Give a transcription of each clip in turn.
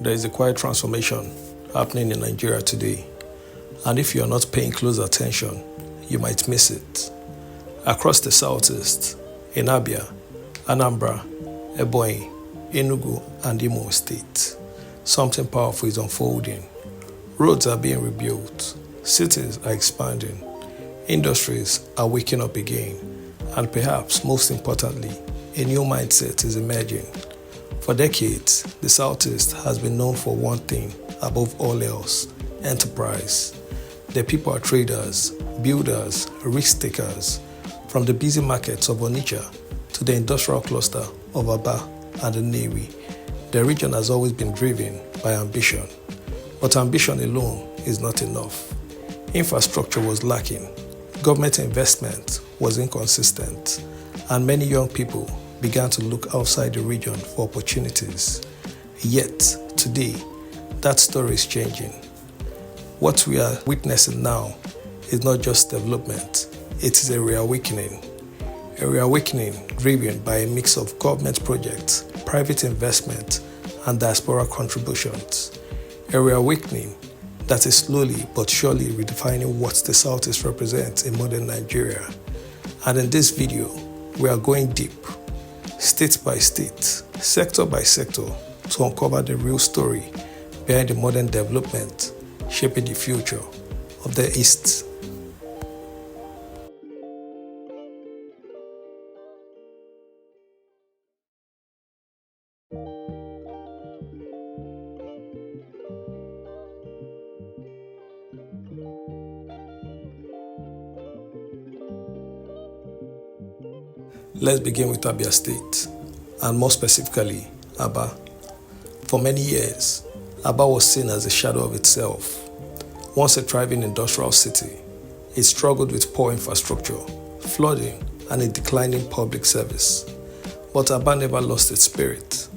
there is a quiet transformation happening in Nigeria today, and if you are not paying close attention, you might miss it. Across the southeast, in Abia, Anambra, Ebonyi, Enugu, and Imo State, something powerful is unfolding. Roads are being rebuilt, cities are expanding, industries are waking up again, and perhaps most importantly, a new mindset is emerging. For decades, the Southeast has been known for one thing above all else: enterprise. The people are traders, builders, risk takers. From the busy markets of Onitsha to the industrial cluster of Abia and Nnewi, the region has always been driven by ambition. But ambition alone is not enough. Infrastructure was lacking, government investment was inconsistent, and many young people began to look outside the region for opportunities. Yet, today, that story is changing. What we are witnessing now is not just development, it is a reawakening. A reawakening driven by a mix of government projects, private investment, and diaspora contributions. A reawakening that is slowly but surely redefining what the Southeast represents in modern Nigeria. And in this video, we are going deep, state by state, sector by sector, to uncover the real story behind the modern development shaping the future of the East. Let's begin with Abia State, and more specifically, Aba. For many years, Aba was seen as a shadow of itself. Once a thriving industrial city, it struggled with poor infrastructure, flooding, and a declining public service. But Aba never lost its spirit.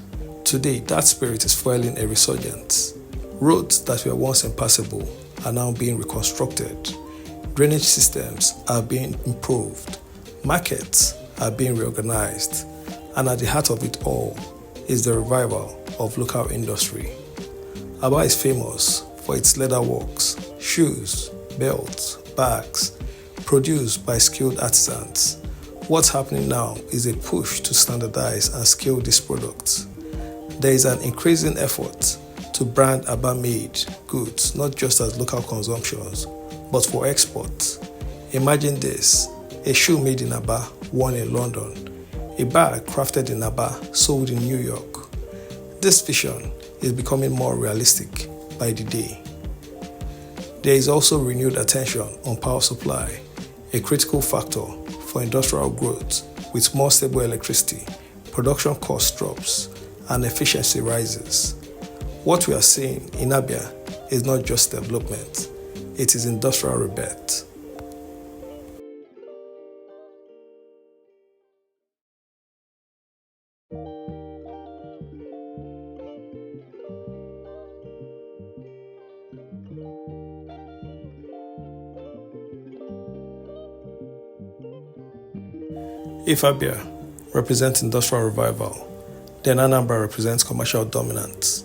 Today, that spirit is fueling a resurgence. Roads that were once impassable are now being reconstructed. Drainage systems are being improved. Markets are being reorganized, and at the heart of it all is the revival of local industry. Aba is famous for its leather works, shoes, belts, bags, produced by skilled artisans. What's happening now is a push to standardize and scale these products. There is an increasing effort to brand Aba-made goods not just as local consumptions, but for export. Imagine this: a shoe made in Aba, worn in London; a bag crafted in Aba, sold in New York. This vision is becoming more realistic by the day. There is also renewed attention on power supply, a critical factor for industrial growth. With more stable electricity, production cost drops, and efficiency rises. What we are seeing in Abia is not just development, it is industrial rebirth. If Abia represents industrial revival, then Anambra represents commercial dominance.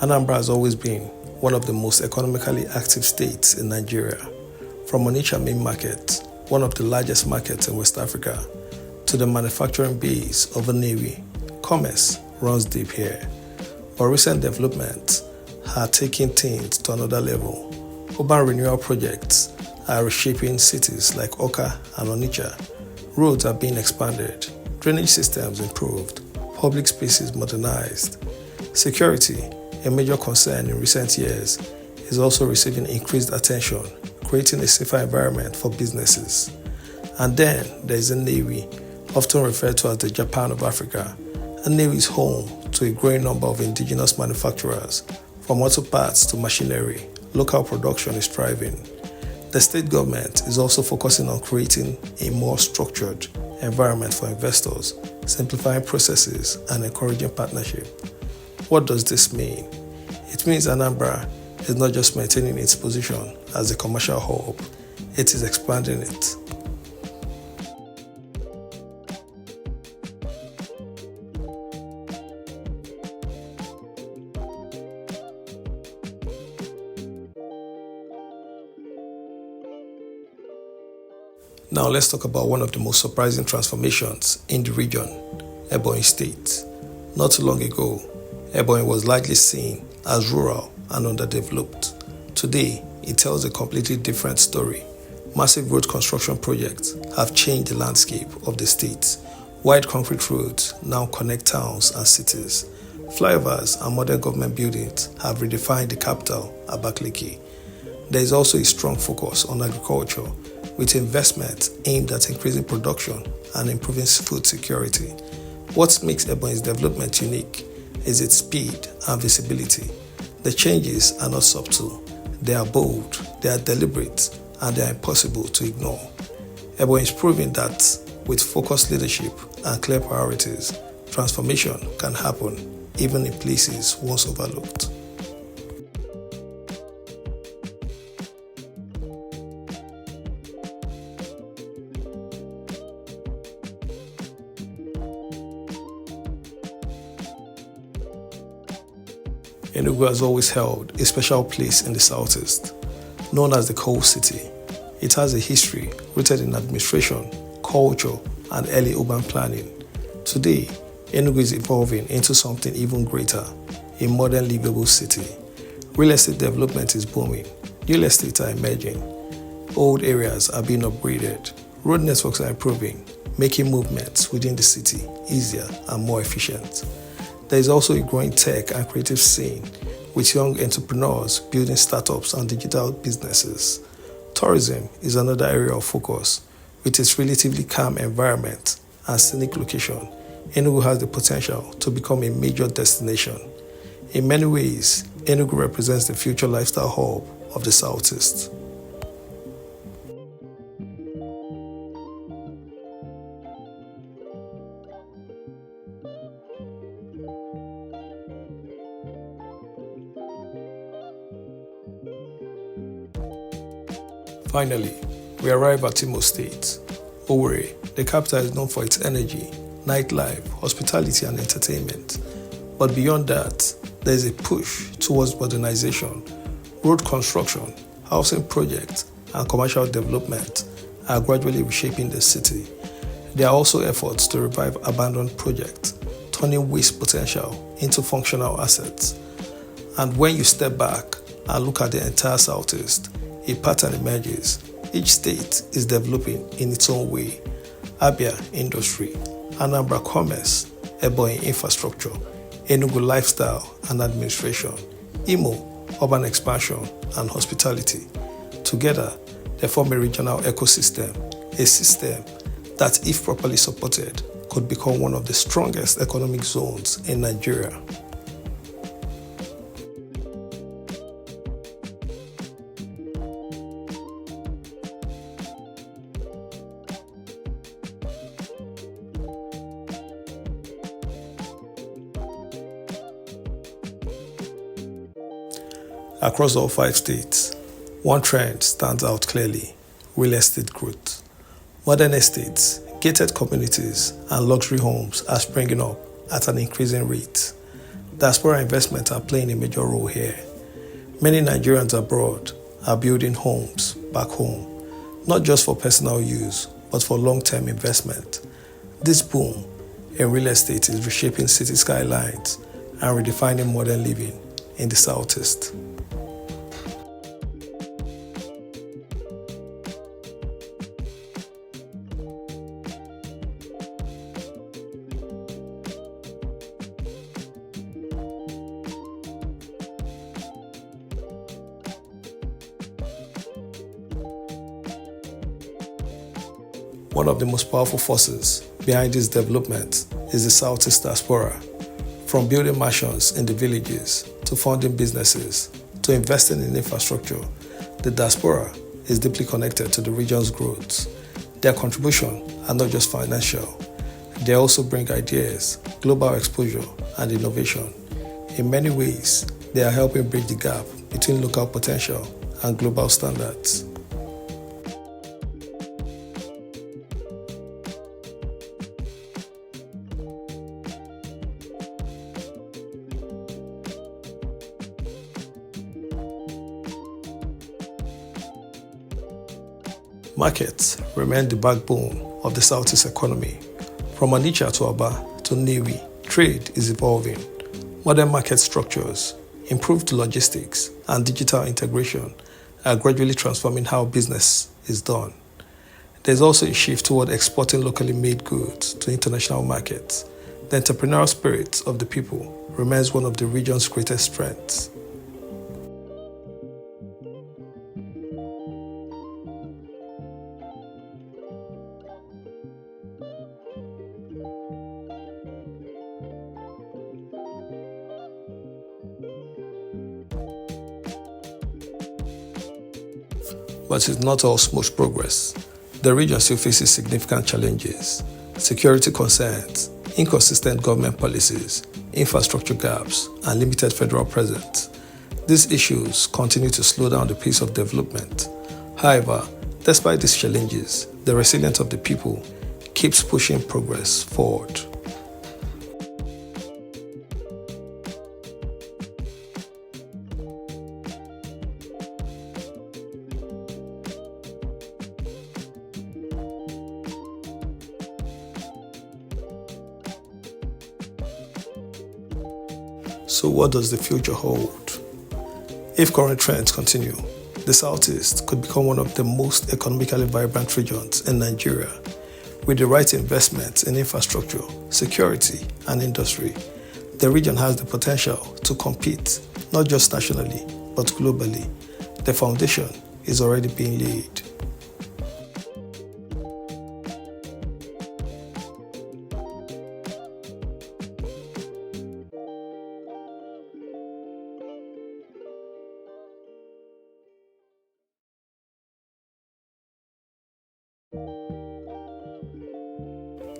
Anambra has always been one of the most economically active states in Nigeria. From Onitsha main market, one of the largest markets in West Africa, to the manufacturing base of Nnewi, commerce runs deep here. But recent developments are taking things to another level. Urban renewal projects are reshaping cities like Awka and Onitsha. Roads are being expanded, drainage systems improved, public spaces modernized. Security, a major concern in recent years, is also receiving increased attention, creating a safer environment for businesses. And then there is Nnewi, often referred to as the Japan of Africa. Nnewi is home to a growing number of indigenous manufacturers. From auto parts to machinery, local production is thriving. The state government is also focusing on creating a more structured environment for investors, simplifying processes and encouraging partnership. What does this mean? It means Anambra is not just maintaining its position as a commercial hub, it is expanding it. Now let's talk about one of the most surprising transformations in the region, Ebonyi State. Not too long ago, Ebonyi was largely seen as rural and underdeveloped. Today, it tells a completely different story. Massive road construction projects have changed the landscape of the state. Wide concrete roads now connect towns and cities. Flyovers and modern government buildings have redefined the capital, Abakaliki. There is also a strong focus on agriculture, with investment aimed at increasing production and improving food security. What makes Ebonyi's development unique is its speed and visibility. The changes are not subtle, they are bold, they are deliberate, and they are impossible to ignore. Ebonyi is proving that with focused leadership and clear priorities, transformation can happen even in places once overlooked. Enugu has always held a special place in the southeast. Known as the Coal City, it has a history rooted in administration, culture, and early urban planning. Today, Enugu is evolving into something even greater, a modern livable city. Real estate development is booming, new estates are emerging, old areas are being upgraded, road networks are improving, making movements within the city easier and more efficient. There is also a growing tech and creative scene, with young entrepreneurs building startups and digital businesses. Tourism is another area of focus. With its relatively calm environment and scenic location, Enugu has the potential to become a major destination. In many ways, Enugu represents the future lifestyle hub of the Southeast. Finally, we arrive at Imo State. Owerri, the capital, is known for its energy, nightlife, hospitality, and entertainment. But beyond that, there is a push towards modernization. Road construction, housing projects, and commercial development are gradually reshaping the city. There are also efforts to revive abandoned projects, turning waste potential into functional assets. And when you step back and look at the entire Southeast, a pattern emerges. Each state is developing in its own way. Abia, industry; Anambra, commerce; Ebonyi, infrastructure; Enugu, lifestyle and administration; Imo, urban expansion and hospitality. Together, they form a regional ecosystem, a system that, if properly supported, could become one of the strongest economic zones in Nigeria. Across all 5 states, one trend stands out clearly: real estate growth. Modern estates, gated communities, and luxury homes are springing up at an increasing rate. Diaspora investments are playing a major role here. Many Nigerians abroad are building homes back home, not just for personal use, but for long-term investment. This boom in real estate is reshaping city skylines and redefining modern living in the Southeast. One of the most powerful forces behind this development is the Southeast diaspora. From building mansions in the villages, to funding businesses, to investing in infrastructure, the diaspora is deeply connected to the region's growth. Their contribution are not just financial, they also bring ideas, global exposure, and innovation. In many ways, they are helping bridge the gap between local potential and global standards. Markets remain the backbone of the Southeast economy. From Onitsha to Abia to Nnewi, trade is evolving. Modern market structures, improved logistics, and digital integration are gradually transforming how business is done. There's also a shift toward exporting locally made goods to international markets. The entrepreneurial spirit of the people remains one of the region's greatest strengths. But it's not all smooth progress. The region still faces significant challenges: security concerns, inconsistent government policies, infrastructure gaps, and limited federal presence. These issues continue to slow down the pace of development. However, despite these challenges, the resilience of the people keeps pushing progress forward. So what does the future hold? If current trends continue, the Southeast could become one of the most economically vibrant regions in Nigeria. With the right investments in infrastructure, security, and industry, the region has the potential to compete not just nationally, but globally. The foundation is already being laid.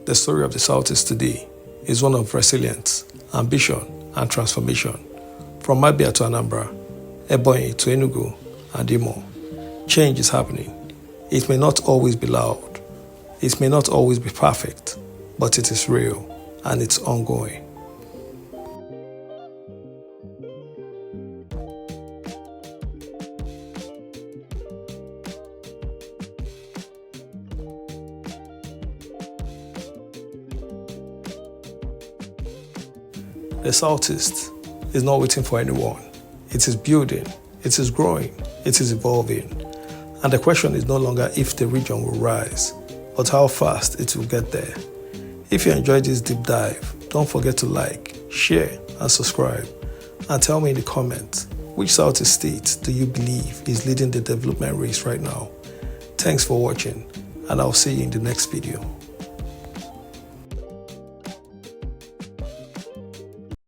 The story of the Southeast today is one of resilience, ambition, and transformation. From Abia to Anambra, Ebonyi to Enugu, and Imo, change is happening. It may not always be loud, it may not always be perfect, but it is real and it's ongoing. The Southeast is not waiting for anyone. It is building, it is growing, it is evolving. And the question is no longer if the region will rise, but how fast it will get there. If you enjoyed this deep dive, don't forget to like, share, and subscribe. And tell me in the comments, which Southeast state do you believe is leading the development race right now? Thanks for watching, and I'll see you in the next video.